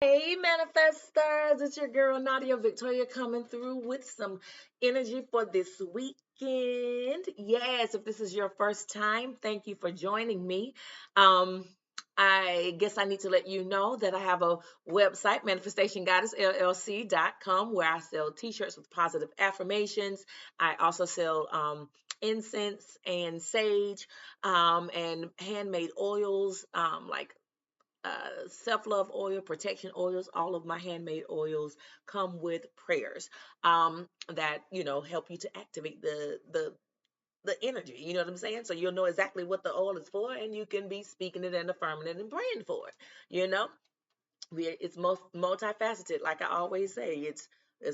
Hey, manifestors, it's your girl Nadia Victoria coming through with some energy for this weekend. Yes, if this is your first time, thank you for joining me. Um, I guess I need to let you know that I have a website, manifestationgoddessllc.com, where I sell t-shirts with positive affirmations. I also sell incense and sage and handmade oils like self-love oil, protection oils. All of my handmade oils come with prayers that help you to activate the energy. You know what I'm saying? So you'll know exactly what the oil is for, and you can be speaking it and affirming it and praying for it. You know, it's most multifaceted. Like I always say, it's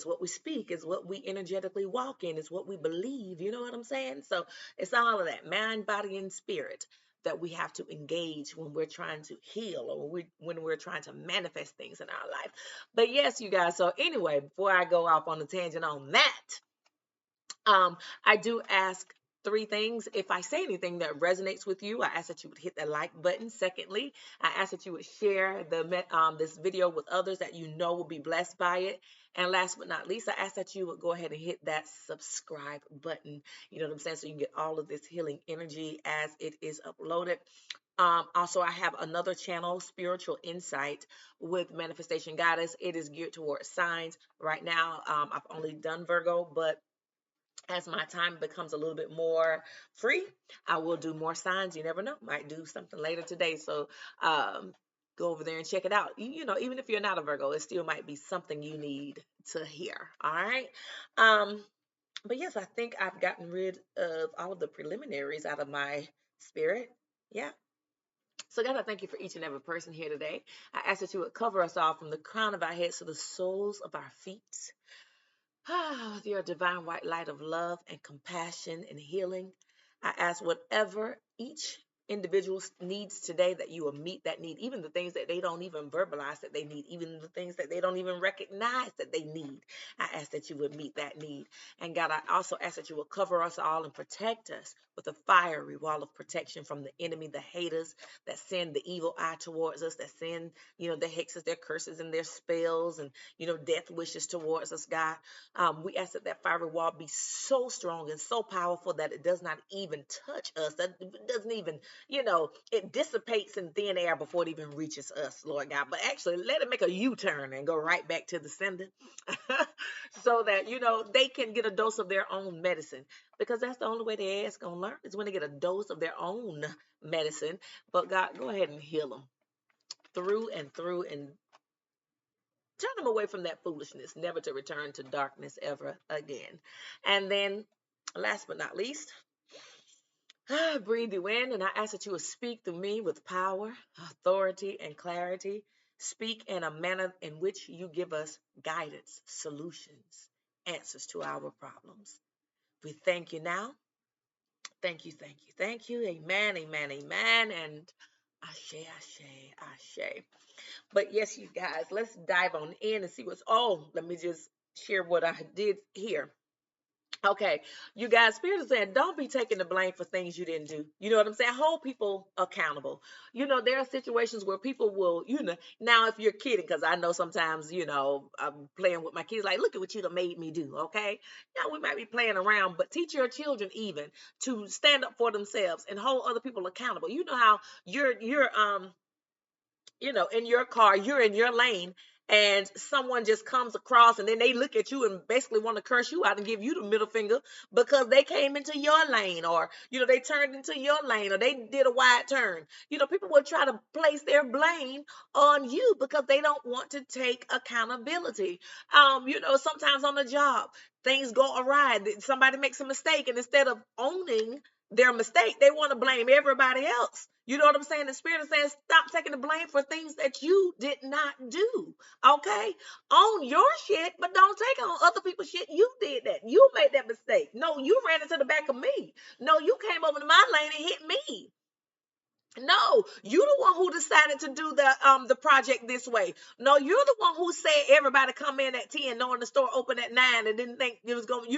what we speak, it's what we energetically walk in, it's what we believe. You know what I'm saying? So it's all of that, mind, body, and spirit, that we have to engage when we're trying to heal, or when we're trying to manifest things in our life. But yes, you guys. So anyway, before I go off on a tangent on that, I do ask three things. If I say anything that resonates with you, I ask that you would hit that like button. Secondly, I ask that you would share this video with others that you know will be blessed by it. And last but not least, I ask that you would go ahead and hit that subscribe button. You know what I'm saying? So you can get all of this healing energy as it is uploaded. Also, I have another channel, Spiritual Insight with Manifestation Goddess. It is geared towards signs. Right now, I've only done Virgo, but as my time becomes a little bit more free, I will do more signs. You never know, might do something later today. So go over there and check it out. Even if you're not a Virgo, it still might be something you need to hear. All right. Um, but yes, I think I've gotten rid of all of the preliminaries out of my spirit. Yeah. So God, I thank you for each and every person here today. I ask that you would cover us all from the crown of our heads to the soles of our feet. With your divine white light of love and compassion and healing, I ask whatever each individual needs today, that you will meet that need, even the things that they don't even verbalize that they need, even the things that they don't even recognize that they need. I ask that you would meet that need. And God, I also ask that you will cover us all and protect us with a fiery wall of protection from the enemy, the haters that send the evil eye towards us, that send, the hexes, their curses and their spells and, death wishes towards us, God. We ask that that fiery wall be so strong and so powerful that it does not even touch us. That it doesn't even, it dissipates in thin air before it even reaches us, Lord God. But actually, let it make a U-turn and go right back to the sender so that, they can get a dose of their own medicine. Because that's the only way their ass going to learn, is when they get a dose of their own medicine. But God, go ahead and heal them through and through, and turn them away from that foolishness, never to return to darkness ever again. And then, last but not least, breathe you in, and I ask that you will speak through me with power, authority, and clarity. Speak in a manner in which you give us guidance, solutions, answers to our problems. We thank you now. Thank you, thank you, thank you. Amen, amen, amen. And ashe, ashe, ashe. But yes, you guys, let's dive on in and see what's. Oh, let me just share what I did here. Okay, you guys, Spirit is saying, don't be taking the blame for things you didn't do. You know what I'm saying? Hold people accountable. There are situations where people will, now if you're kidding, because I know sometimes, I'm playing with my kids, like, look at what you done made me do, okay? Now we might be playing around, but teach your children even to stand up for themselves and hold other people accountable. You know how you're in your car, you're in your lane, and someone just comes across and then they look at you and basically want to curse you out and give you the middle finger because they came into your lane, or, they turned into your lane, or they did a wide turn. People will try to place their blame on you because they don't want to take accountability. Sometimes on the job, things go awry. Somebody makes a mistake, and instead of owning their mistake, they want to blame everybody else. You know what I'm saying? The Spirit is saying, stop taking the blame for things that you did not do. Okay? Own your shit, but don't take on other people's shit. You did that. You made that mistake. No, you ran into the back of me. No, you came over to my lane and hit me. No, you the one who decided to do the project this way. No, you're the one who said everybody come in at 10, knowing the store opened at 9, and didn't think it was going,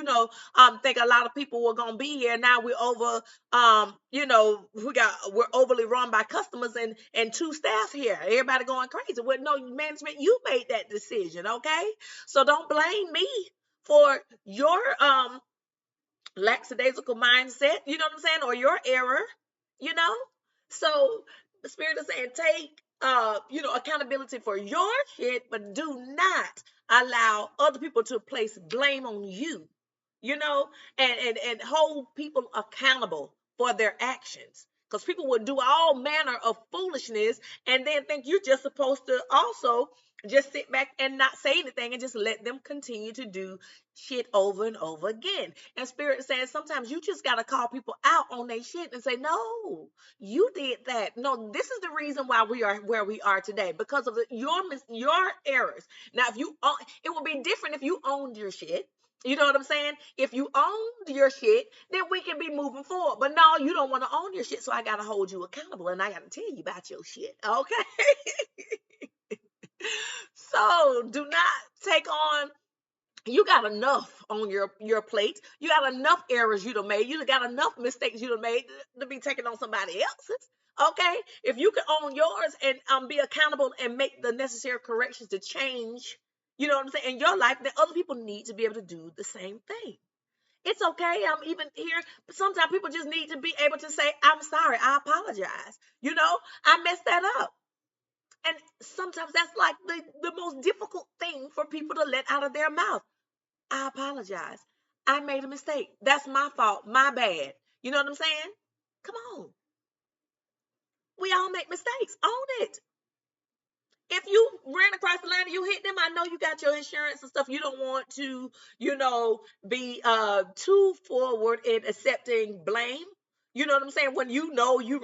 think a lot of people were gonna be here. Now we're over, we're overly run by customers and two staff here. Everybody going crazy. Well, no, management, you made that decision, okay? So don't blame me for your lackadaisical mindset, you know what I'm saying, or your error, you know. So the spirit is saying take accountability for your shit, but do not allow other people to place blame on you, and hold people accountable for their actions. Because people will do all manner of foolishness and then think you're just supposed to also just sit back and not say anything and just let them continue to do shit over and over again. And Spirit says sometimes you just got to call people out on their shit and say, no, you did that. No, this is the reason why we are where we are today, because of your errors. Now, if you own, it would be different if you owned your shit. You know what I'm saying? If you owned your shit, then we can be moving forward. But no, you don't want to own your shit, so I got to hold you accountable and I got to tell you about your shit. Okay? So do not take on, you got enough on your plate. You got enough errors you done made. You got enough mistakes you done made to be taking on somebody else's. Okay? If you can own yours and be accountable and make the necessary corrections to change, you know what I'm saying, in your life, then other people need to be able to do the same thing. It's okay. I'm even here. But sometimes people just need to be able to say, I'm sorry. I apologize. I messed that up. And sometimes that's like the most difficult thing for people to let out of their mouth. I apologize. I made a mistake. That's my fault. My bad. You know what I'm saying? Come on. We all make mistakes. Own it. If you ran across the line and you hit them, I know you got your insurance and stuff. You don't want to, be too forward in accepting blame. You know what I'm saying? When you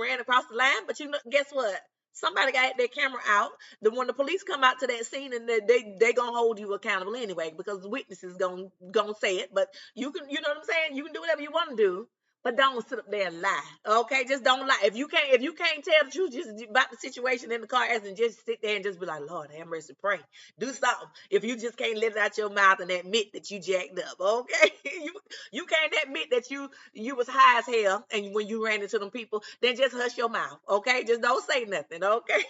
ran across the line, but guess what? Somebody got their camera out. When the police come out to that scene, and they gonna hold you accountable anyway, because the witnesses gonna say it. But you know what I'm saying? You can do whatever you want to do, but don't sit up there and lie. Okay, just don't lie. If you can't tell the truth just about the situation in the car accident, just sit there and just be like, Lord, have mercy, pray. Do something. If you just can't let it out your mouth and admit that you jacked up, okay? you can't admit that you was high as hell and when you ran into them people, then just hush your mouth, okay? Just don't say nothing, okay?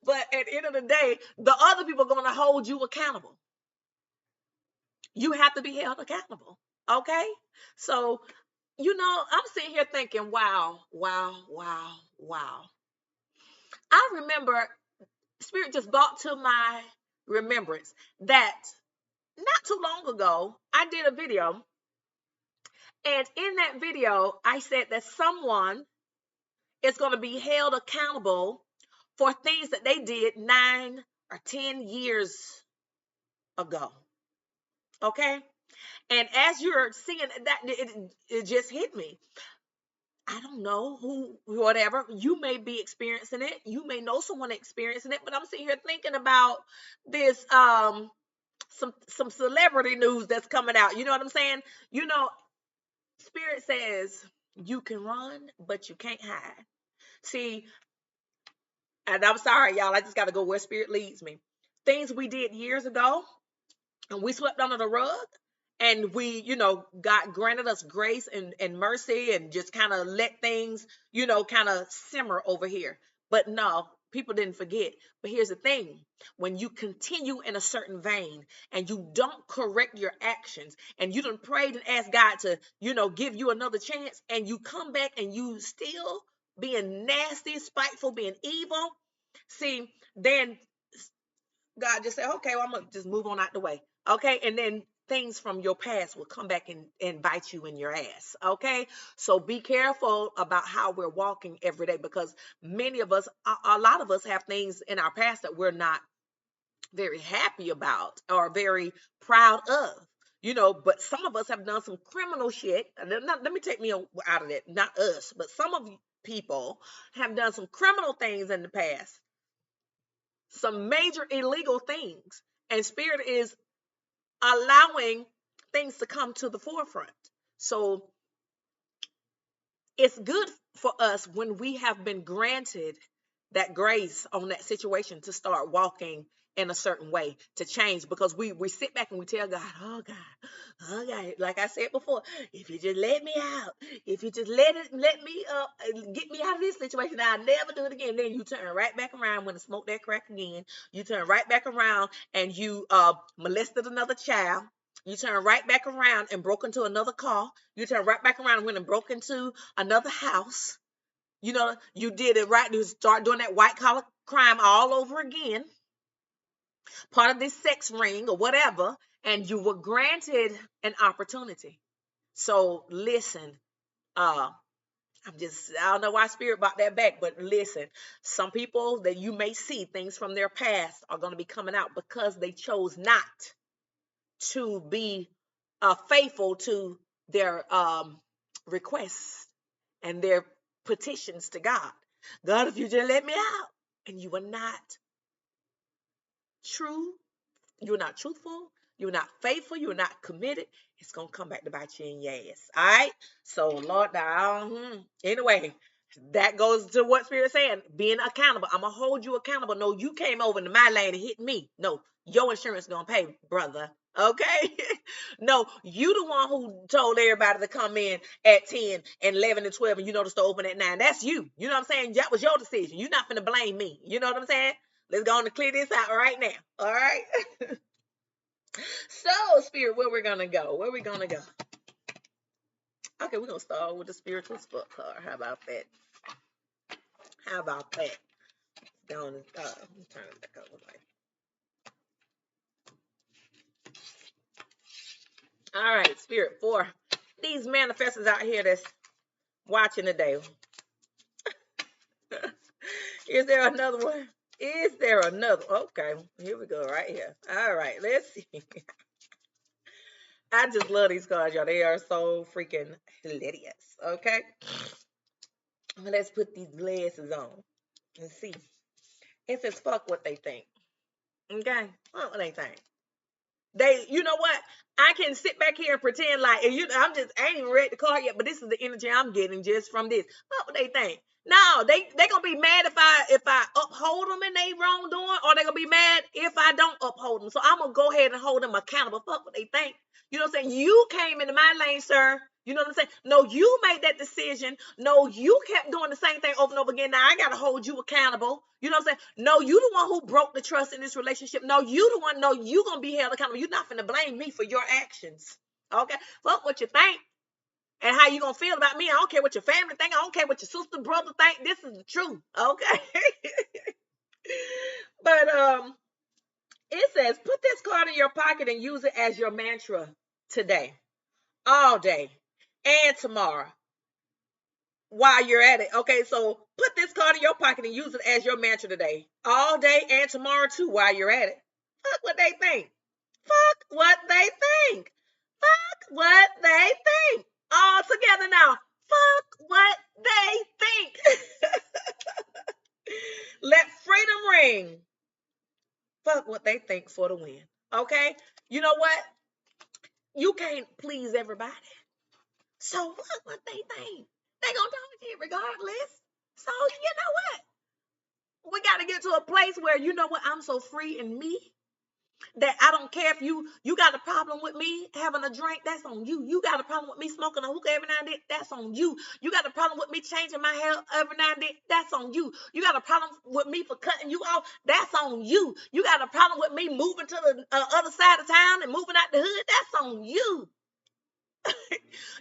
But at the end of the day, the other people are gonna hold you accountable. You have to be held accountable, okay? So I'm sitting here thinking, wow, wow, wow, wow. I remember, Spirit just brought to my remembrance that not too long ago, I did a video. And in that video, I said that someone is going to be held accountable for things that they did 9 or 10 years ago. Okay? And as you're seeing that, it just hit me. I don't know who, whatever, you may be experiencing it. You may know someone experiencing it, but I'm sitting here thinking about this, some celebrity news that's coming out. You know what I'm saying? Spirit says you can run, but you can't hide. See, and I'm sorry, y'all, I just got to go where Spirit leads me. Things we did years ago, and we swept under the rug, and we God granted us grace and mercy and just kind of let things kind of simmer over here. But no, people didn't forget. But here's the thing: when you continue in a certain vein and you don't correct your actions, and you done prayed and asked God to give you another chance, and you come back and you still being nasty, spiteful, being evil, see, then God just said, okay, well, I'm going to just move on out the way. Okay. And then things from your past will come back and bite you in your ass. Okay. So be careful about how we're walking every day, because many of us, a lot of us have things in our past that we're not very happy about or very proud of. But some of us have done some criminal shit. Let me take me out of that. Not us, but some of people have done some criminal things in the past, some major illegal things, and Spirit is allowing things to come to the forefront. So it's good for us when we have been granted that grace on that situation to start walking in a certain way, to change, because we sit back and we tell God, oh God, like I said before, if you just let me out, if you just let me up, get me out of this situation, I'll never do it again. Then you turn right back around when to smoke that crack again. You turn right back around and you molested another child. You turn right back around and broke into another car. You turn right back around and went and broke into another house. You know, you did it right. You start doing that white collar crime all over again, part of this sex ring or whatever, and you were granted an opportunity. So listen, uh, I don't know why Spirit brought that back, but listen, some people that you may see things from their past are going to be coming out because they chose not to be faithful to their requests and their petitions to God. God, if you just let me out, and you are not true, you're not truthful, you're not faithful, you're not committed, it's going to come back to bite you in your ass. All right? So, Lord, anyway, that goes to what Spirit's saying, being accountable. I'm going to hold you accountable. No, you came over into my lane and hit me. No, your insurance going to pay, brother. Okay? No, you the one who told everybody to come in at 10 and 11 and 12 and you noticed to open at 9. That's you. You know what I'm saying? That was your decision. You're not going to blame me. You know what I'm saying? Let's go on and clear this out right now. All right? So, Spirit, where we're going to go? Where we going to go? Okay, we're going to start with the spiritual spot card. How about that? How about that? Down, turn it back over. All right, Spirit, for these manifestors out here that's watching today. Is there another one? Is there another? Okay, here we go right here. All right, let's see. I just love these cards, y'all. They are so freaking hilarious. Okay, let's put these glasses on and see. It says, fuck what they think. Okay, fuck what they think. You know what? I can sit back here and pretend like, and I ain't even read the card yet, but this is the energy I'm getting just from this. What they think? No, they gonna be mad if I uphold them in they wrongdoing, or they gonna be mad if I don't uphold them. So I'm gonna go ahead and hold them accountable. Fuck what they think. You know what I'm saying? You came into my lane, sir. You know what I'm saying? No, you made that decision. No, you kept doing the same thing over and over again. Now I gotta hold you accountable. You know what I'm saying? No, you the one who broke the trust in this relationship. No, you the one. No, you gonna be held accountable. You're not gonna blame me for your actions. Okay? Fuck what you think and how you gonna feel about me. I don't care what your family think. I don't care what your sister, brother think. This is the truth. Okay? But it says, put this card in your pocket and use it as your mantra today, all day, and tomorrow while you're at it. Okay, so put this card in your pocket and use it as your mantra today, all day, and tomorrow too while you're at it. Fuck what they think. Fuck what they think. Fuck what they think. All together now. Fuck what they think. Let freedom ring. Fuck what they think for the win. Okay? You know what? You can't please everybody. So fuck what they think. They gonna talk to you regardless. So you know what? We gotta get to a place where, you know what, I'm so free in me that I don't care if you got a problem with me having a drink, that's on you. You got a problem with me smoking a hookah every now and then, that's on you. You got a problem with me changing my hair every now and then, that's on you. You got a problem with me for cutting you off, that's on you. You got a problem with me moving to the other side of town and moving out the hood, that's on you.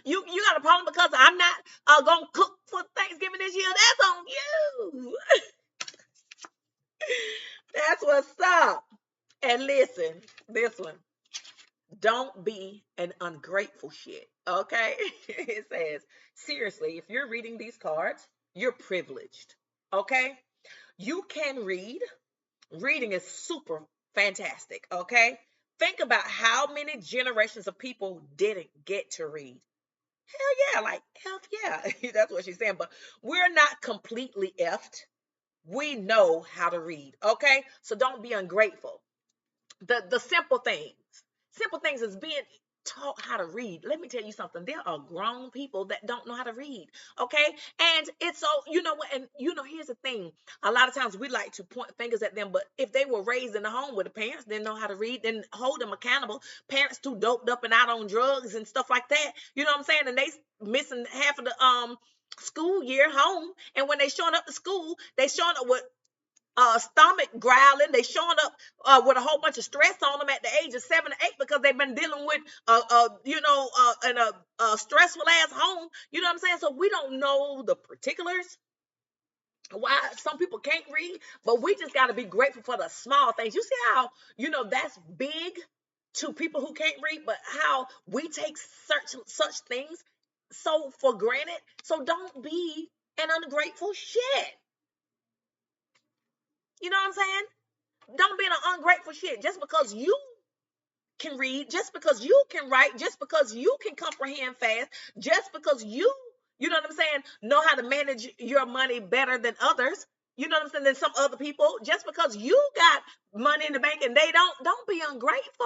You got a problem because I'm not gonna cook for Thanksgiving this year, that's on you. That's what's up. And listen, this one. Don't be an ungrateful shit. Okay? It says, seriously, if you're reading these cards, you're privileged. Okay? You can read. Reading is super fantastic. Okay? Think about how many generations of people didn't get to read. Hell yeah, like, hell yeah. That's what she's saying. But we're not completely effed. We know how to read. Okay? So don't be ungrateful. The simple things. Simple things is being taught how to read. Let me tell you something. There are grown people that don't know how to read. Okay. And it's so, you know what? And here's the thing. A lot of times we like to point fingers at them, but if they were raised in a home where the parents didn't know how to read, then hold them accountable. Parents too doped up and out on drugs and stuff like that. You know what I'm saying? And they missing half of the school year home. And when they showing up to school, they showing up with stomach growling. They showing up with a whole bunch of stress on them at the age of 7 or 8 because they've been dealing with in a stressful ass home. You know what I'm saying? So we don't know the particulars why some people can't read, but we just got to be grateful for the small things. You see how that's big to people who can't read, but how we take such things so for granted. So don't be an ungrateful shit. You know what I'm saying? Don't be an ungrateful shit just because you can read, just because you can write, just because you can comprehend fast, just because you know what I'm saying, know how to manage your money better than others. You know what I'm saying, than some other people. Just because you got money in the bank and they don't be ungrateful.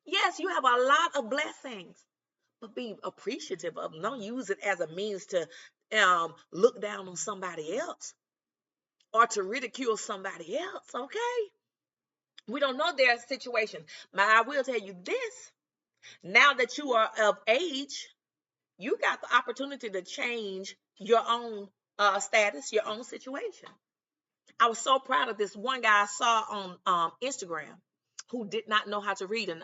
Yes, you have a lot of blessings, but be appreciative of them. Don't use it as a means to look down on somebody else or to ridicule somebody else, okay? We don't know their situation. But I will tell you this. Now that you are of age, you got the opportunity to change your own status, your own situation. I was so proud of this one guy I saw on Instagram who did not know how to read. And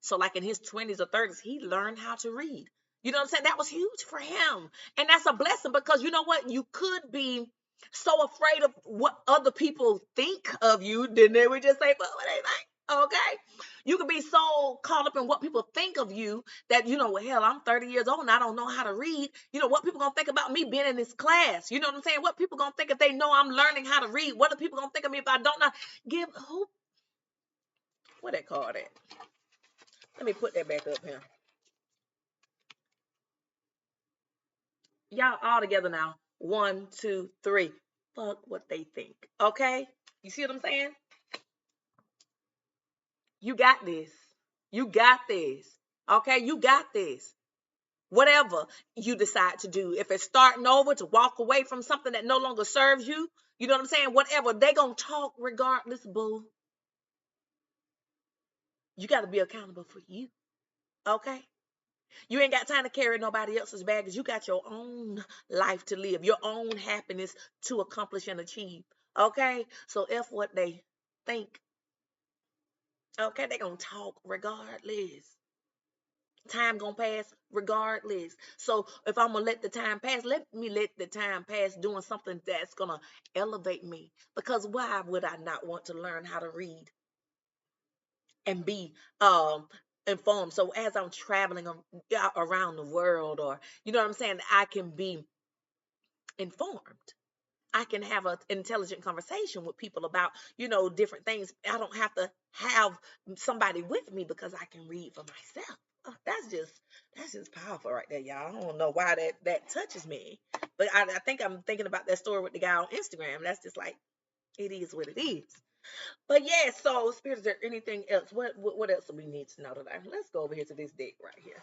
so like in his 20s or 30s, he learned how to read. You know what I'm saying? That was huge for him. And that's a blessing because you know what? You could be so afraid of what other people think of you, then they would just say, well, what they think? Okay. You could be so caught up in what people think of you that, well, hell, I'm 30 years old and I don't know how to read. What people gonna think about me being in this class? You know what I'm saying? What people gonna think if they know I'm learning how to read? What are people gonna think of me if I don't know? What that called at? Let me put that back up here. Y'all all together now. 1, 2, 3. Fuck what they think. Okay? You see what I'm saying? You got this. You got this. Okay? You got this. Whatever you decide to do. If it's starting over, to walk away from something that no longer serves you, you know what I'm saying? Whatever. They gonna talk regardless, boo. You got to be accountable for you. Okay? You ain't got time to carry nobody else's baggage. You got your own life to live, your own happiness to accomplish and achieve. Okay? So F what they think. Okay? They gonna talk regardless. Time gonna pass regardless. So if I'm gonna let the time pass, let me let the time pass doing something that's gonna elevate me. Because why would I not want to learn how to read and be informed? So as I'm traveling around the world, or you know what I'm saying, I can be informed. I can have an intelligent conversation with people about, different things. I don't have to have somebody with me because I can read for myself. Oh, that's just powerful right there, y'all. I don't know why that touches me, but I think I'm thinking about that story with the guy on Instagram. That's just like, it is what it is. But yeah, so Spirit, is there anything else? What else do we need to know today? Let's go over here to this deck right here.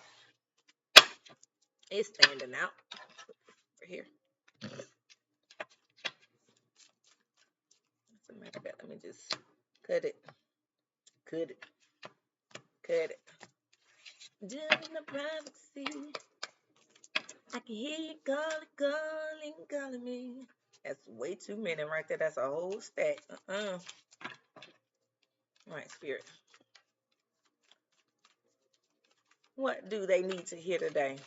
It's standing out right here. Matter of fact, let me just cut it. Down in the privacy, I can hear you calling me. That's way too many right there. That's a whole stack. All right, Spirit. What do they need to hear today?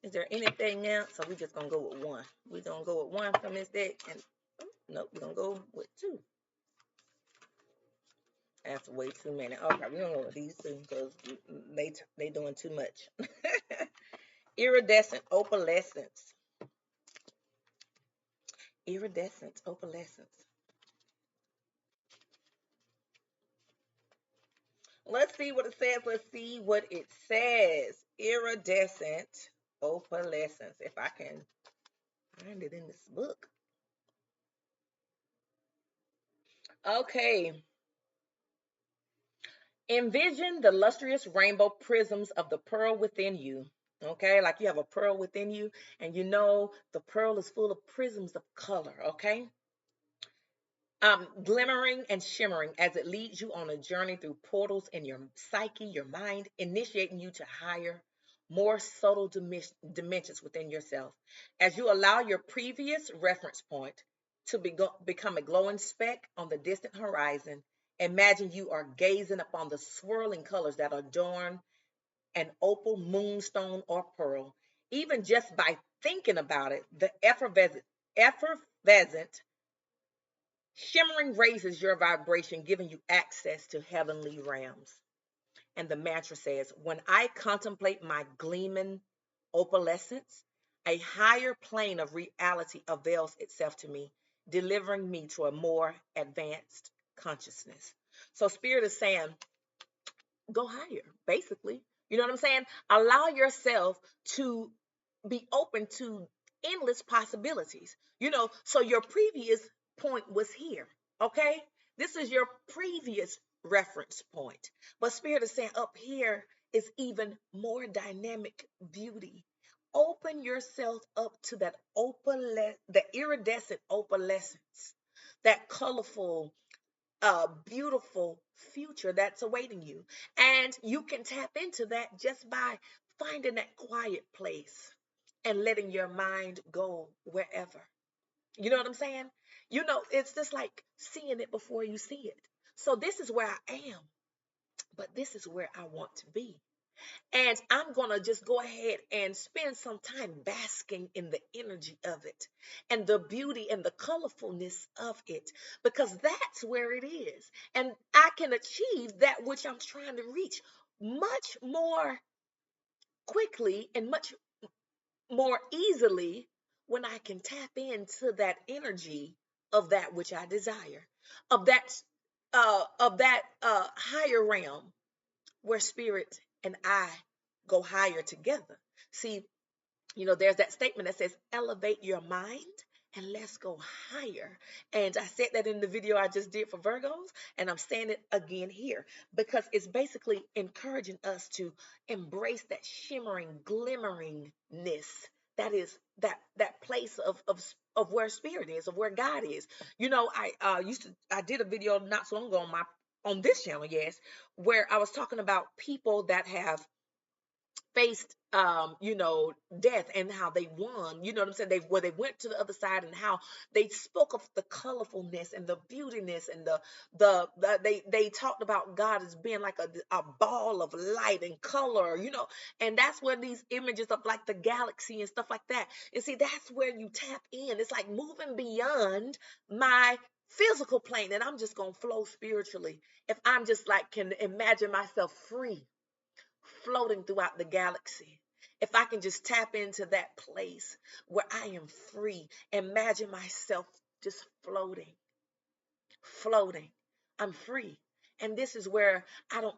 Is there anything else? So we're just going to go with one. We're going to go with one from this deck. And nope, we're going to go with two. That's way too many. Okay, we're going to go with these two because they doing too much. Iridescent opalescence. Iridescent opalescence. Let's see what it says. Let's see what it says. Iridescent opalescence. If I can find it in this book. Okay. Envision the lustrous rainbow prisms of the pearl within you. Okay, like you have a pearl within you, and you know the pearl is full of prisms of color. Okay, glimmering and shimmering as it leads you on a journey through portals in your psyche, your mind, initiating you to higher, more subtle dimensions within yourself. As you allow your previous reference point to become a glowing speck on the distant horizon, imagine you are gazing upon the swirling colors that adorn an opal, moonstone, or pearl. Even just by thinking about it, the effervescent shimmering raises your vibration, giving you access to heavenly realms. And the mantra says, when I contemplate my gleaming opalescence, a higher plane of reality avails itself to me, delivering me to a more advanced consciousness. So, Spirit is saying, go higher, basically. You know what I'm saying? Allow yourself to be open to endless possibilities. So your previous point was here, okay? This is your previous reference point. But Spirit is saying up here is even more dynamic beauty. Open yourself up to that the iridescent opalescence, that colorful, beautiful future that's awaiting you. And you can tap into that just by finding that quiet place and letting your mind go wherever. You know what I'm saying? It's just like seeing it before you see it. So this is where I am, but this is where I want to be. And I'm going to just go ahead and spend some time basking in the energy of it and the beauty and the colorfulness of it, because that's where it is. And I can achieve that which I'm trying to reach much more quickly and much more easily when I can tap into that energy of that which I desire, of that higher realm where spirit and I go higher together. See, there's that statement that says, elevate your mind and let's go higher. And I said that in the video I just did for Virgos, and I'm saying it again here because it's basically encouraging us to embrace that shimmering, glimmeringness that is that place of where spirit is, of where God is. I did a video not so long ago on this channel, yes, where I was talking about people that have faced death and how they won. You know what I'm saying? They went to the other side, and how they spoke of the colorfulness and the beautiness and they talked about God as being like a ball of light and color, and that's where these images of like the galaxy and stuff like that. And see, that's where you tap in. It's like moving beyond my physical plane, and I'm just gonna flow spiritually. If I'm just like can imagine myself free, floating throughout the galaxy. If I can just tap into that place where I am free, imagine myself just floating. I'm free. And this is where I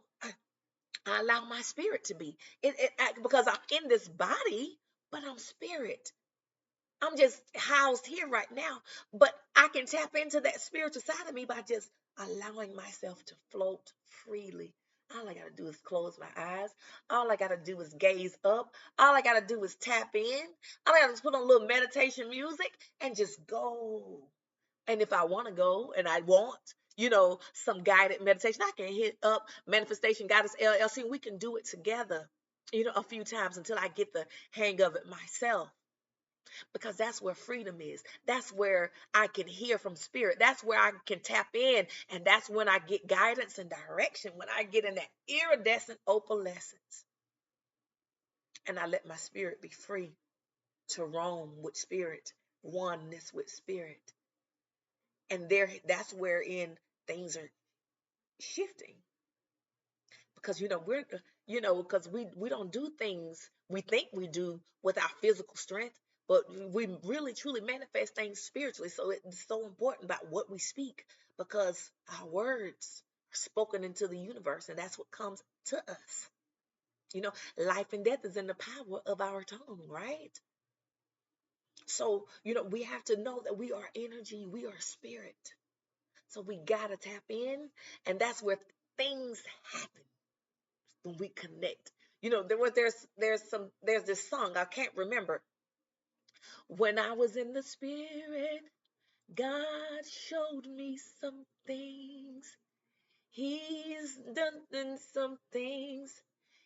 allow my spirit to be. Because I'm in this body, but I'm spirit. I'm just housed here right now, but I can tap into that spiritual side of me by just allowing myself to float freely. All I got to do is close my eyes. All I got to do is gaze up. All I got to do is tap in. All I got to do is put on a little meditation music and just go. And if I want to go and I want, some guided meditation, I can hit up Manifestation Goddess LLC, and we can do it together, a few times until I get the hang of it myself, because that's where freedom is. That's where I can hear from spirit. That's where I can tap in. And that's when I get guidance and direction, when I get in that iridescent opalescence. And I let my spirit be free to roam with spirit, oneness with spirit. And that's wherein things are shifting. Because because we don't do things we think we do with our physical strength, but we really truly manifest things spiritually. So it's so important about what we speak, because our words are spoken into the universe, and that's what comes to us. Life and death is in the power of our tongue, right? So we have to know that we are energy, we are spirit. So we gotta tap in, and that's where things happen when we connect. You know, there's this song, I can't remember. When I was in the spirit, God showed me some things. He's done some things.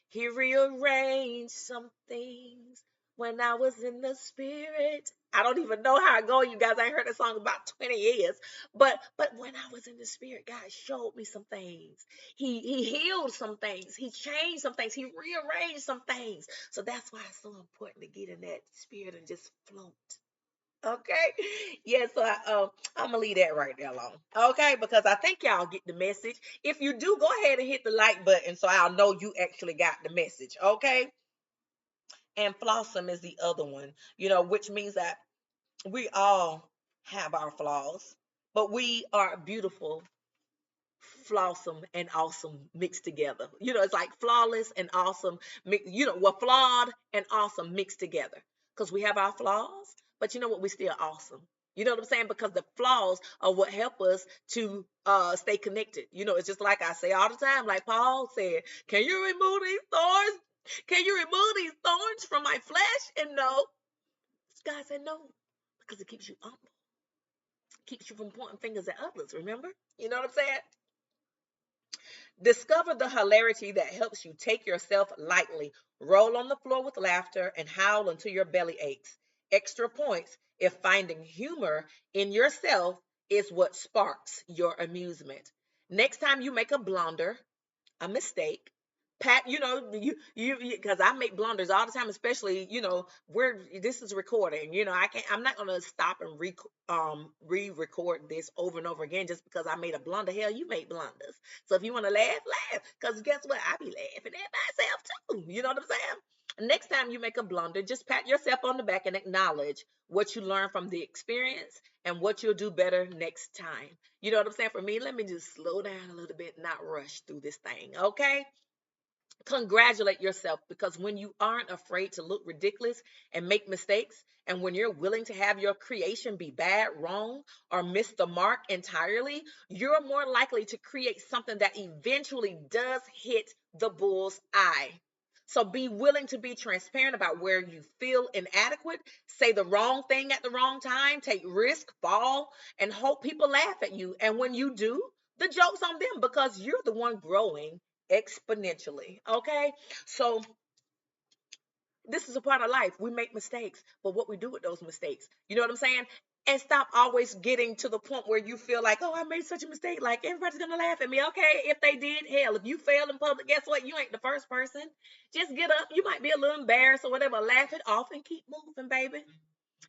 He rearranged some things when I was in the spirit. I don't even know how it goes, you guys. I ain't heard that song about 20 years. But when I was in the spirit, God showed me some things. He healed some things. He changed some things. He rearranged some things. So that's why it's so important to get in that spirit and just float. Okay. Yeah, so I'm gonna leave that right there alone. Okay, because I think y'all get the message. If you do, go ahead and hit the like button so I'll know you actually got the message. Okay. And flossom is the other one, which means that we all have our flaws, but we are beautiful, flawsome, and awesome mixed together. It's like flawless and awesome, we're flawed and awesome mixed together because we have our flaws, but you know what? We still awesome. You know what I'm saying? Because the flaws are what help us to stay connected. It's just like I say all the time, like Paul said, can you remove these thorns? Can you remove these thorns from my flesh? And no, God said no, because it keeps you humble, keeps you from pointing fingers at others. Remember? You know what I'm saying? Discover the hilarity that helps you take yourself lightly, roll on the floor with laughter, and howl until your belly aches. Extra points if finding humor in yourself is what sparks your amusement. Next time you make a blunder, a mistake, pat, you because I make blunders all the time, especially, where this is recording. I'm not gonna stop and re-record this over and over again just because I made a blunder. Hell, you make blunders. So if you want to laugh, because guess what? I be laughing at myself too. You know what I'm saying? Next time you make a blunder, just pat yourself on the back and acknowledge what you learned from the experience and what you'll do better next time. You know what I'm saying? For me, let me just slow down a little bit, not rush through this thing, okay? Congratulate yourself, because when you aren't afraid to look ridiculous and make mistakes, and when you're willing to have your creation be bad, wrong, or miss the mark entirely, you're more likely to create something that eventually does hit the bull's eye. So be willing to be transparent about where you feel inadequate, say the wrong thing at the wrong time, take risk, fall, and hope people laugh at you. And when you do, the joke's on them, because you're the one growing exponentially. Okay. So this is a part of life. We make mistakes, but what we do with those mistakes, you know what I'm saying? And stop always getting to the point where you feel like, oh, I made such a mistake, like everybody's gonna laugh at me. Okay, if they did, hell, if you fail in public, guess what? You ain't the first person. Just get up. You might be a little embarrassed or whatever, laugh it off and keep moving, baby.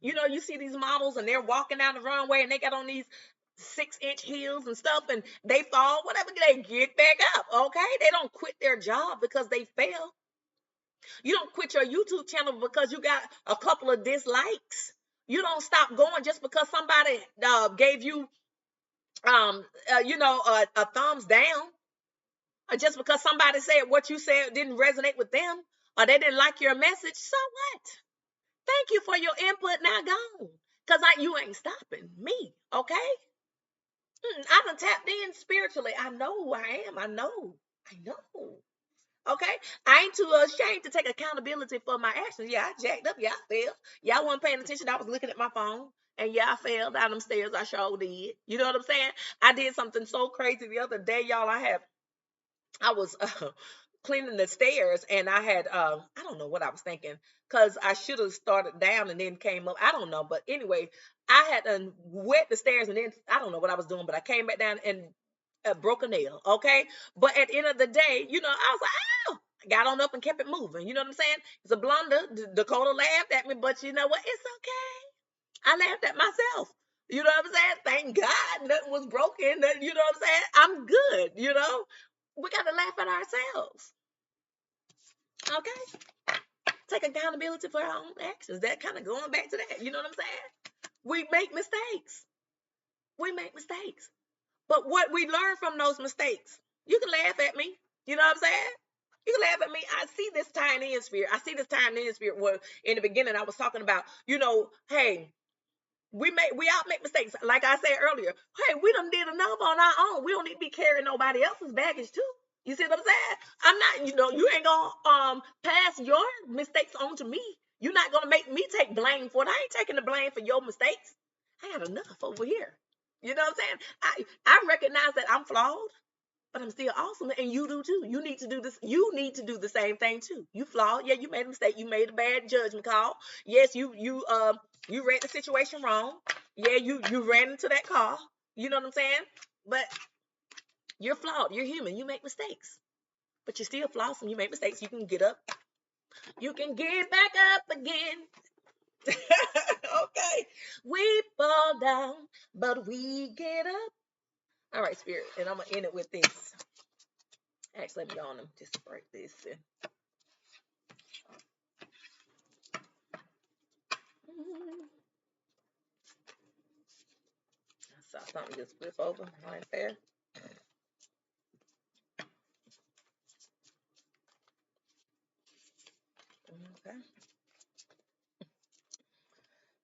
You see these models and they're walking down the runway and they got on these 6-inch heels and stuff, and they fall, whatever, they get back up. Okay, they don't quit their job because they fail. You don't quit your YouTube channel because you got a couple of dislikes. You don't stop going just because somebody gave you a thumbs down, or just because somebody said what you said didn't resonate with them, or they didn't like your message. So what? Thank you for your input. Now gone. Because you ain't stopping me, okay? I done tapped in spiritually. I know who I am. I know. I know. Okay? I ain't too ashamed to take accountability for my actions. Yeah, I jacked up. Yeah, I failed. Y'all wasn't paying attention. I was looking at my phone. And yeah, I fell down them stairs. I sure did. You know what I'm saying? I did something so crazy the other day, y'all. I was cleaning the stairs, and I had I don't know what I was thinking, because I should have started down and then came up. I don't know, but anyway, I had wet the stairs, and then I don't know what I was doing, but I came back down and broke a nail. Okay, but at the end of the day, I was like, oh, I got on up and kept it moving. You know what I'm saying? It's a blunder. Dakota laughed at me, but you know what? It's okay. I laughed at myself. You know what I'm saying? Thank God nothing was broken. You know what I'm saying? I'm good. We got to laugh at ourselves. Okay? Take accountability for our own actions. That kind of going back to that. You know what I'm saying? We make mistakes. We make mistakes. But what we learn from those mistakes, you can laugh at me. You know what I'm saying? You can laugh at me. I see this tying in spirit. I see this tying in spirit where in the beginning I was talking about, hey, We all make mistakes. Like I said earlier, hey, we done did enough on our own. We don't need to be carrying nobody else's baggage too. You see what I'm saying? I'm not, you ain't gonna pass your mistakes on to me. You're not gonna make me take blame for it. I ain't taking the blame for your mistakes. I had enough over here. You know what I'm saying? I recognize that I'm flawed, but I'm still awesome, and you do too. You need to do this. You need to do the same thing too. You flawed. Yeah, you made a mistake. You made a bad judgment call. Yes, you read the situation wrong. Yeah, you ran into that car. You know what I'm saying? But you're flawed. You're human. You make mistakes, but you're still flawed. And you make mistakes. You can get up. You can get back up again. Okay. We fall down, but we get up. All right, Spirit, and I'm gonna end it with this. Actually, let me go on and just break this. I saw something just flip over right there. Okay.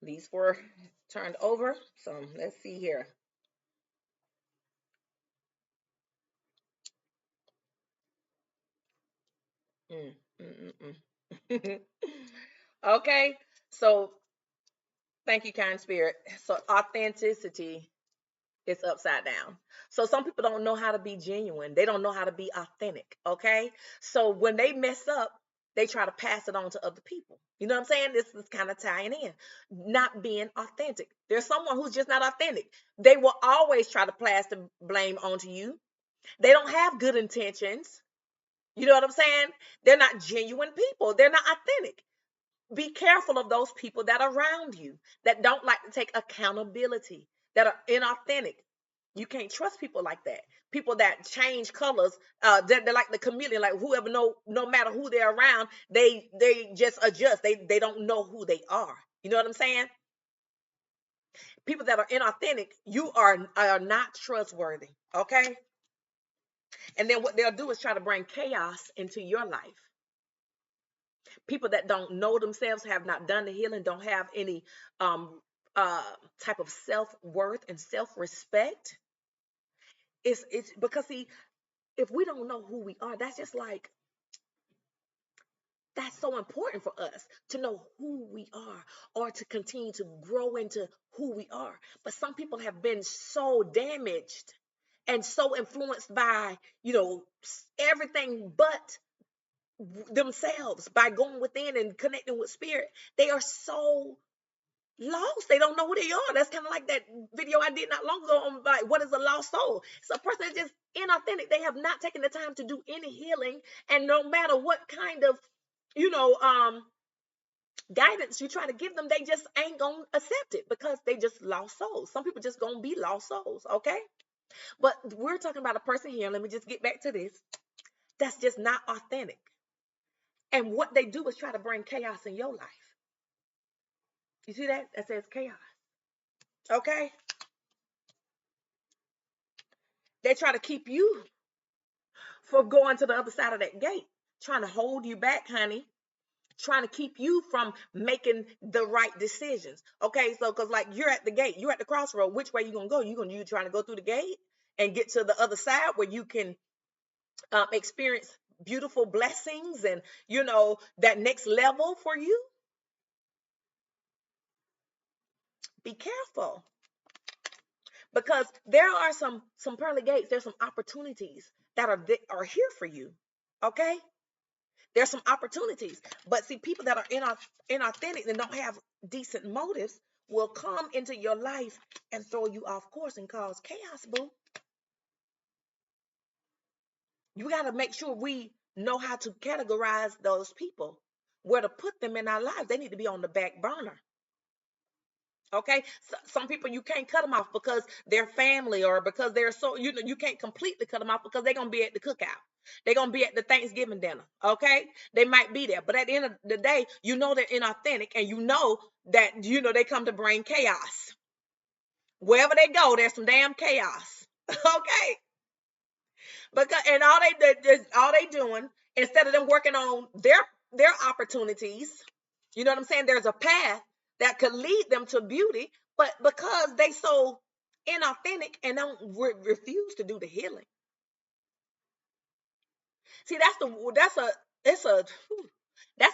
These four turned over. So let's see here. Mm, mm, mm. Okay. So thank you, kind spirit. So authenticity is upside down. So some people don't know how to be genuine. They don't know how to be authentic. Okay. So when they mess up, they try to pass it on to other people. You know what I'm saying? This is kind of tying in. Not being authentic. There's someone who's just not authentic. They will always try to pass the blame onto you. They don't have good intentions. You know what I'm saying? They're not genuine people. They're not authentic. Be careful of those people that are around you that don't like to take accountability, that are inauthentic. You can't trust people like that. People that change colors, they're like the chameleon, like whoever no matter who they're around, they just adjust. They don't know who they are. You know what I'm saying? People that are inauthentic, you are not trustworthy. Okay? And then what they'll do is try to bring chaos into your life. People that don't know themselves, have not done the healing, don't have any um type of self-worth and self-respect. It's because, see, if we don't know who we are, that's just like, that's so important for us to know who we are, or to continue to grow into who we are. But some people have been so damaged and so influenced by, everything but themselves, by going within and connecting with spirit. They are so lost. They don't know who they are. That's kind of like that video I did not long ago on, like, what is a lost soul? It's a person that's just inauthentic. They have not taken the time to do any healing, and no matter what kind of you know um guidance you try to give them, they just ain't gonna accept it, because they just lost souls. Some people just gonna be lost souls. Okay, but we're talking about a person here, let me just get back to this, that's just not authentic. And what they do is try to bring chaos in your life. You see that says chaos. Okay, they try to keep you from going to the other side of that gate, trying to hold you back, honey, trying to keep you from making the right decisions. Okay, so because, like, you're at the gate, you're at the crossroad. Which way you gonna go? You trying to go through the gate and get to the other side where you can experience beautiful blessings and that next level for you. Be careful, because there are some pearly gates. There's some opportunities that are here for you. Okay, there's some opportunities, but see, people that are inauthentic and don't have decent motives will come into your life and throw you off course and cause chaos, boo. You got to make sure we know how to categorize those people, where to put them in our lives. They need to be on the back burner. Okay, so some people, you can't cut them off because they're family, or because they're so, you can't completely cut them off because they're gonna be at the cookout. They're gonna be at the Thanksgiving dinner. Okay, they might be there, but at the end of the day, they're inauthentic, and that they come to bring chaos. Wherever they go, there's some damn chaos. Okay, because, and all they doing, instead of them working on their opportunities, you know what I'm saying? There's a path that could lead them to beauty, But because they so inauthentic and don't refuse to do the healing. See, that's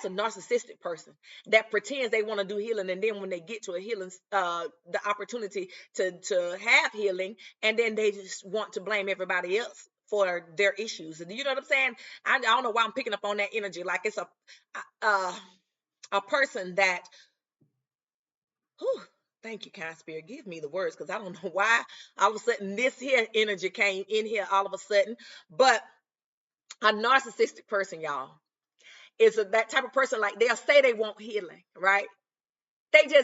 a narcissistic person that pretends they want to do healing, and then when they get to a healing, the opportunity to have healing, and then they just want to blame everybody else for their issues. And you know what I'm saying? I don't know why I'm picking up on that energy, like it's a person that. Whew, thank you, kind spirit. Give me the words, because I don't know why all of a sudden this here energy came in here all of a sudden, but a narcissistic person, y'all, is that type of person, like they'll say they want healing, right? But they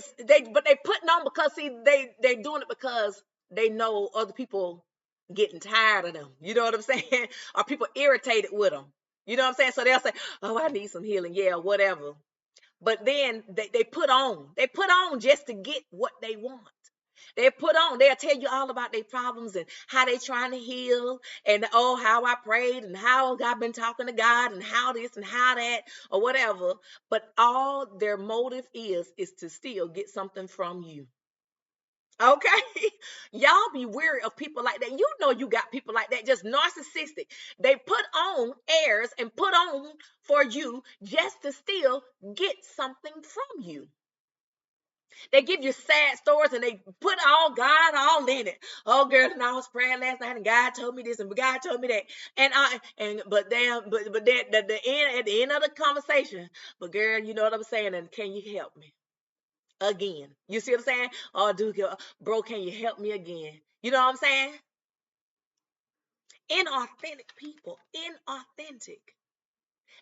putting on, because see, they doing it because they know other people getting tired of them. You know what I'm saying? Or people irritated with them. You know what I'm saying? So they'll say, oh, I need some healing. Yeah, whatever. But then they put on. They put on just to get what they want. They put on, they'll tell you all about their problems and how they trying to heal, and oh, how I prayed and how I've been talking to God and how this and how that or whatever. But all their motive is to still get something from you. Okay? Y'all be wary of people like that. You know you got people like that, just narcissistic. They put on airs and put on for you just to still get something from you. They give you sad stories and they put all God all in it. Oh, girl, and I was praying last night and God told me this and God told me that. But then at the end of the conversation, but girl, you know what I'm saying? And can you help me again? You see what I'm saying? Oh, dude, bro, can you help me again? You know what I'm saying? Inauthentic people, inauthentic.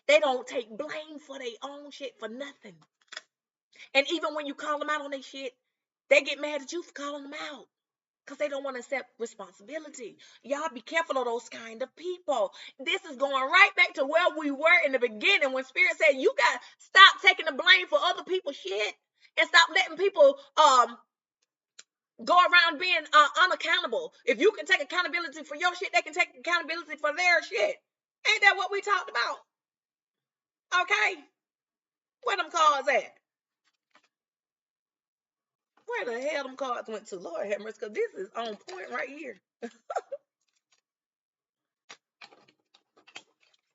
They don't take blame for their own shit for nothing. And even when you call them out on their shit, they get mad at you for calling them out, because they don't want to accept responsibility. Y'all be careful of those kind of people. This is going right back to where we were in the beginning, when Spirit said you got to stop taking the blame for other people's shit and stop letting people go around being unaccountable. If you can take accountability for your shit, they can take accountability for their shit. Ain't that what we talked about? Okay? Where them cards at? Where the hell them cards went to? Lord have mercy, because this is on point right here.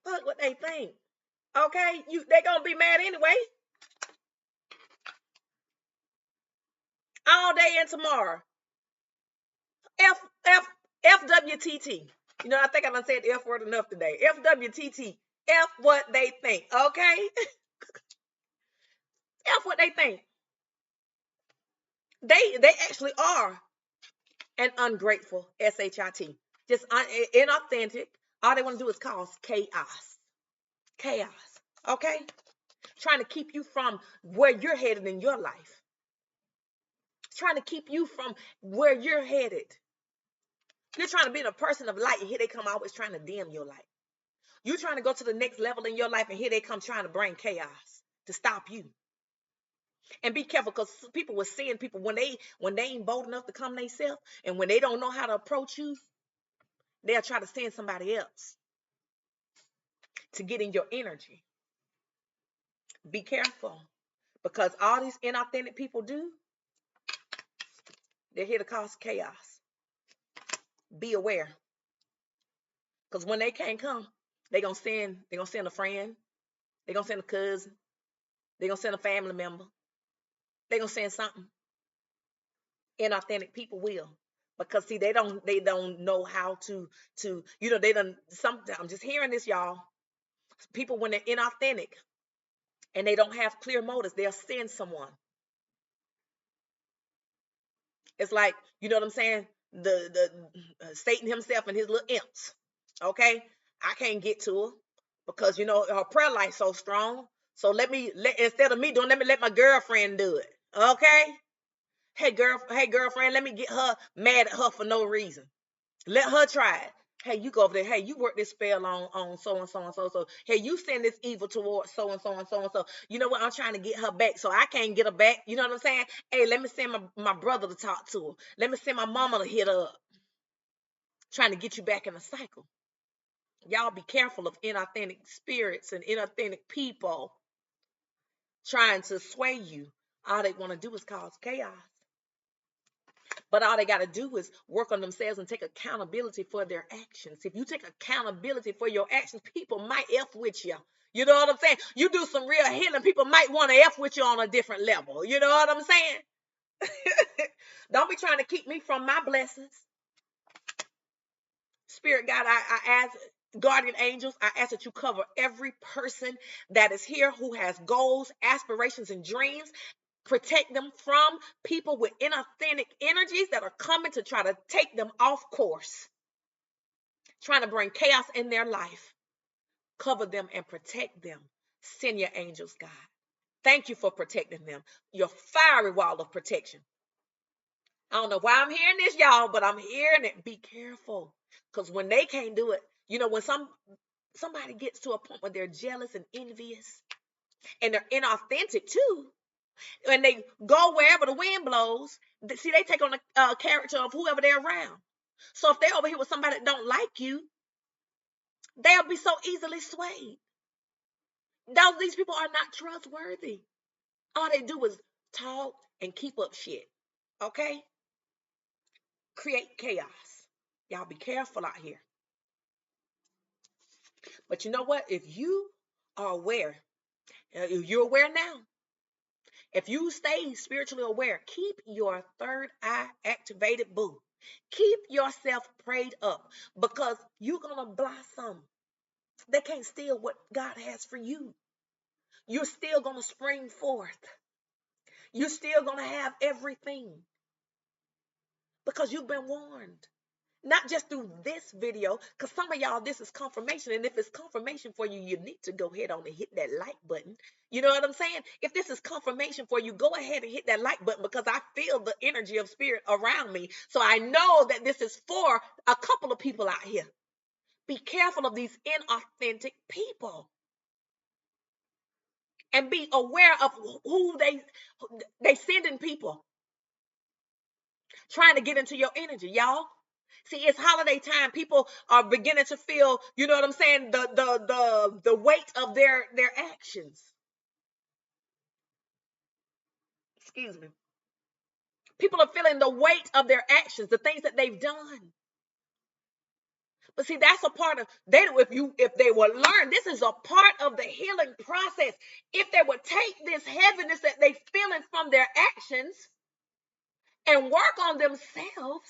Fuck what they think. Okay? They gonna be mad anyway. All day and tomorrow. FWTT. You know, I think I done said the F word enough today. FWTT. F what they think. Okay? F what they think. They actually are an ungrateful SHIT. Just inauthentic. All they want to do is cause chaos. Chaos. Okay? Trying to keep you from where you're headed in your life. Trying to keep you from where you're headed. You're trying to be a person of light, and here they come always trying to dim your light. You're trying to go to the next level in your life, and here they come trying to bring chaos to stop you. And be careful, because people will send people when they ain't bold enough to come themselves, and when they don't know how to approach you, they'll try to send somebody else to get in your energy. Be careful, because all these inauthentic people do, they're here to cause chaos. Be aware, because when they can't come, they're gonna send a friend, they're gonna send a cousin, they're gonna send a family member, they're gonna send something. Inauthentic people will, because see, they don't know how to they don't. Sometimes I'm just hearing this, y'all. People, when they're inauthentic and they don't have clear motives, they'll send someone. It's like, you know what I'm saying, the Satan himself and his little imps. Okay, I can't get to her because her prayer life so strong. So instead of me doing, let me let my girlfriend do it. Okay. Hey girlfriend, let me get her mad at her for no reason. Let her try it. Hey, you go over there. Hey, you work this spell on so and so and so. So hey, you send this evil towards so and so and so and so. You know what? I'm trying to get her back, so I can't get her back. You know what I'm saying? Hey, let me send my brother to talk to her. Let me send my mama to hit her up. Trying to get you back in the cycle. Y'all be careful of inauthentic spirits and inauthentic people trying to sway you. All they want to do is cause chaos. But all they got to do is work on themselves and take accountability for their actions. If you take accountability for your actions, people might F with you. You know what I'm saying? You do some real healing, people might want to F with you on a different level. You know what I'm saying? Don't be trying to keep me from my blessings. Spirit God, I ask, guardian angels, I ask that you cover every person that is here who has goals, aspirations, and dreams. Protect them from people with inauthentic energies that are coming to try to take them off course, trying to bring chaos in their life. Cover them and protect them. Send your angels, God. Thank you for protecting them. Your fiery wall of protection. I don't know why I'm hearing this, y'all, but I'm hearing it. Be careful. Because when they can't do it, you know, when somebody gets to a point where they're jealous and envious and they're inauthentic too, when they go wherever the wind blows, see, they take on the character of whoever they're around. So if they're over here with somebody that don't like you, they'll be so easily swayed. These people are not trustworthy. All they do is talk and keep up shit. Okay? Create chaos. Y'all be careful out here. But you know what? If you are aware, if you're aware now, if you stay spiritually aware, keep your third eye activated, boo. Keep yourself prayed up because you're going to blossom. They can't steal what God has for you. You're still going to spring forth. You're still going to have everything because you've been warned. Not just through this video, because some of y'all, this is confirmation. And if it's confirmation for you, you need to go ahead on and hit that like button. You know what I'm saying? If this is confirmation for you, go ahead and hit that like button because I feel the energy of spirit around me. So I know that this is for a couple of people out here. Be careful of these inauthentic people. And be aware of who they sending people. Trying to get into your energy, y'all. See, it's holiday time. People are beginning to feel, you know what I'm saying, the weight of their actions. Excuse me. People are feeling the weight of their actions, the things that they've done. But see, that's a part of if they would learn, this is a part of the healing process. If they would take this heaviness that they feeling from their actions and work on themselves,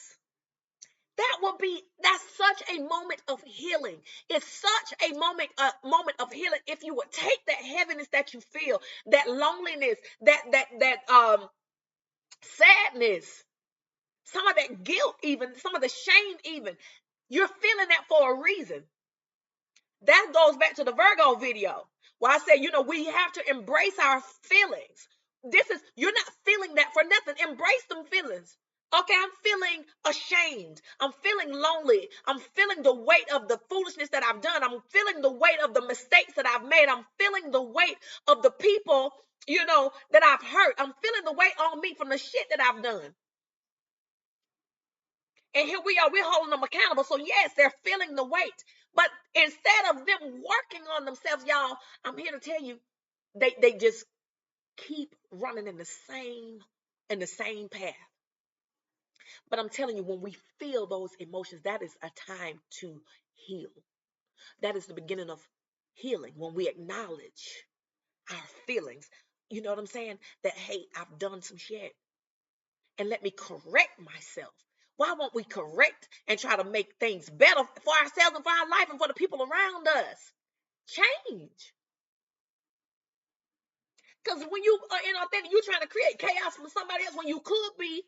that's such a moment of healing. It's such a moment of healing. If you would take that heaviness that you feel, that loneliness, that sadness, some of that guilt, even some of the shame, even you're feeling that for a reason. That goes back to the Virgo video where I said, we have to embrace our feelings. You're not feeling that for nothing. Embrace them feelings. Okay, I'm feeling ashamed. I'm feeling lonely. I'm feeling the weight of the foolishness that I've done. I'm feeling the weight of the mistakes that I've made. I'm feeling the weight of the people, that I've hurt. I'm feeling the weight on me from the shit that I've done. And here we are, we're holding them accountable. So yes, they're feeling the weight. But instead of them working on themselves, y'all, I'm here to tell you, they just keep running in the same path. But I'm telling you, when we feel those emotions, that is a time to heal. That is the beginning of healing. When we acknowledge our feelings, you know what I'm saying? That, hey, I've done some shit. And let me correct myself. Why won't we correct and try to make things better for ourselves and for our life and for the people around us? Change. Because when you are inauthentic, you're trying to create chaos for somebody else when you could be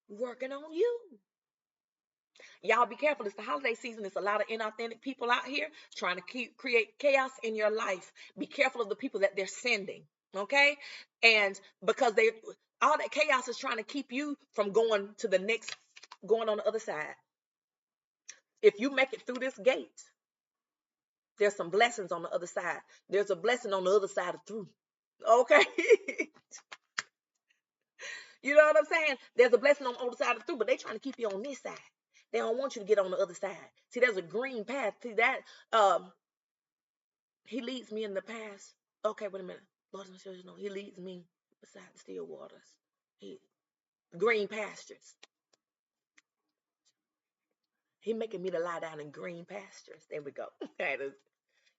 working on you. Y'all be careful. It's the holiday season. There's a lot of inauthentic people out here trying to create chaos in your life. Be careful of the people that they're sending. Okay? And because all that chaos is trying to keep you from going on the other side. If you make it through this gate, there's some blessings on the other side. There's a blessing on the other side of through. Okay? You know what I'm saying? There's a blessing on the other side of through, but they're trying to keep you on this side. They don't want you to get on the other side. See, there's a green path. See that? He leads me in the past. Okay, wait a minute. Lord, he leads me beside the still waters. Green pastures. He making me to lie down in green pastures. There we go.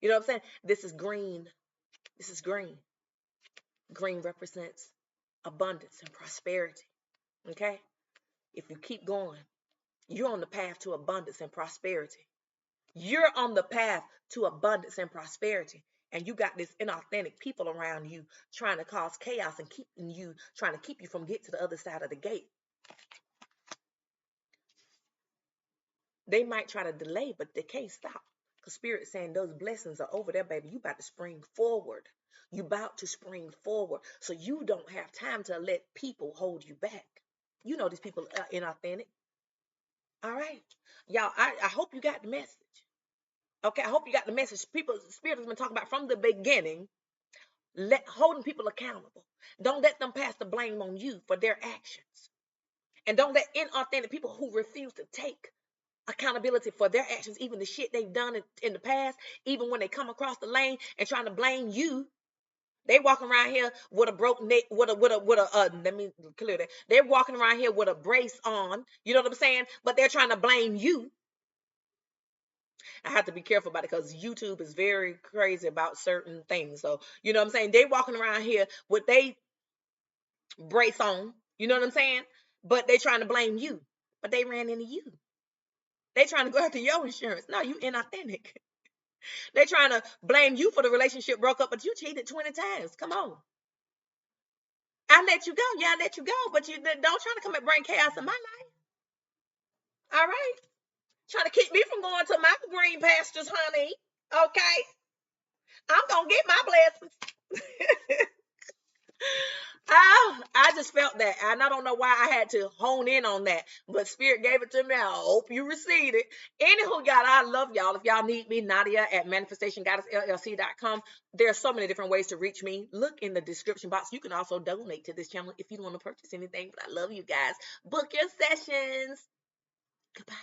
You know what I'm saying? This is green. This is green. Green represents abundance and prosperity. Okay? If you keep going, you're on the path to abundance and prosperity. You're on the path to abundance and prosperity. And you got this inauthentic people around you trying to cause chaos and trying to keep you from getting to the other side of the gate. They might try to delay, but they can't stop. Because Spirit's saying those blessings are over there, baby. You about to spring forward. You about to spring forward. So you don't have time to let people hold you back. You know these people are inauthentic. All right. Y'all, I hope you got the message. Okay, I hope you got the message. Spirit has been talking about from the beginning, holding people accountable. Don't let them pass the blame on you for their actions. And don't let inauthentic people who refuse to take accountability for their actions, even the shit they've done in the past, even when they come across the lane and trying to blame you. They walking around here with a broke neck, let me clear that. They're walking around here with a brace on, you know what I'm saying? But they're trying to blame you. I have to be careful about it because YouTube is very crazy about certain things. So, you know what I'm saying? They walking around here with they brace on, you know what I'm saying? But they trying to blame you. But they ran into you. They trying to go after your insurance. No, you inauthentic. They trying to blame you for the relationship broke up, but you cheated 20 times. Come on. I let you go. Yeah, I let you go. But you don't try to come and bring chaos in my life. All right? Trying to keep me from going to my green pastures, honey. Okay? I'm going to get my blessings. I just felt that. And I don't know why I had to hone in on that. But Spirit gave it to me. I hope you received it. Anywho, y'all, I love y'all. If y'all need me, Nadia at manifestationgoddessllc.com. There are so many different ways to reach me. Look in the description box. You can also donate to this channel if you want to purchase anything. But I love you guys. Book your sessions. Goodbye.